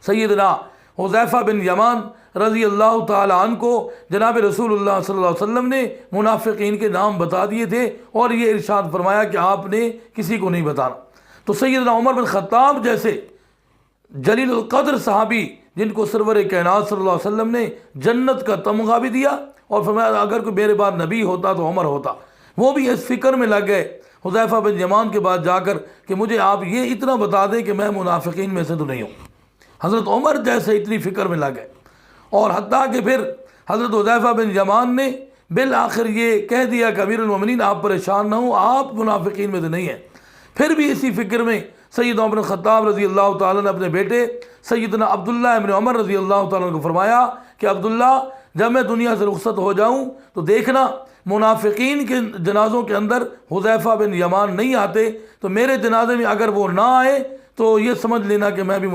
سیدنا حذیفہ بن یمان رضی اللہ تعالی عنہ کو جناب رسول اللہ صلی اللہ علیہ وسلم نے منافقین کے نام بتا دیے تھے اور یہ ارشاد فرمایا کہ آپ نے کسی کو نہیں بتانا۔ تو سیدنا عمر بن خطاب جیسے جلیل القدر صحابی جن کو سرور کائنات صلی اللہ علیہ وسلم نے جنت کا تمغہ بھی دیا اور فرمایا اگر کوئی میرے بعد نبی ہوتا تو عمر ہوتا، وہ بھی اس فکر میں لگ گئے حذیفہ بن یمان کے بعد جا کر کہ مجھے آپ یہ اتنا بتا دیں کہ میں منافقین میں سے تو نہیں ہوں۔ حضرت عمر جیسے اتنی فکر میں لگ گئے، اور حتیٰ کہ پھر حضرت حذیفہ بن یمان نے بالآخر یہ کہہ دیا کہ امیر المومنین آپ پریشان نہ ہوں، آپ منافقین میں تو نہیں ہیں۔ پھر بھی اسی فکر میں سیدنا عمر بن خطاب رضی اللہ تعالیٰ نے اپنے بیٹے سیدنا عبداللہ ابن عمر رضی اللہ تعالیٰ کو فرمایا کہ عبداللہ جب میں دنیا سے رخصت ہو جاؤں تو دیکھنا منافقین کے جنازوں کے اندر حذیفہ بن یمان نہیں آتے، تو میرے جنازے میں اگر وہ نہ آئے تو یہ سمجھ لینا کہ میں بھی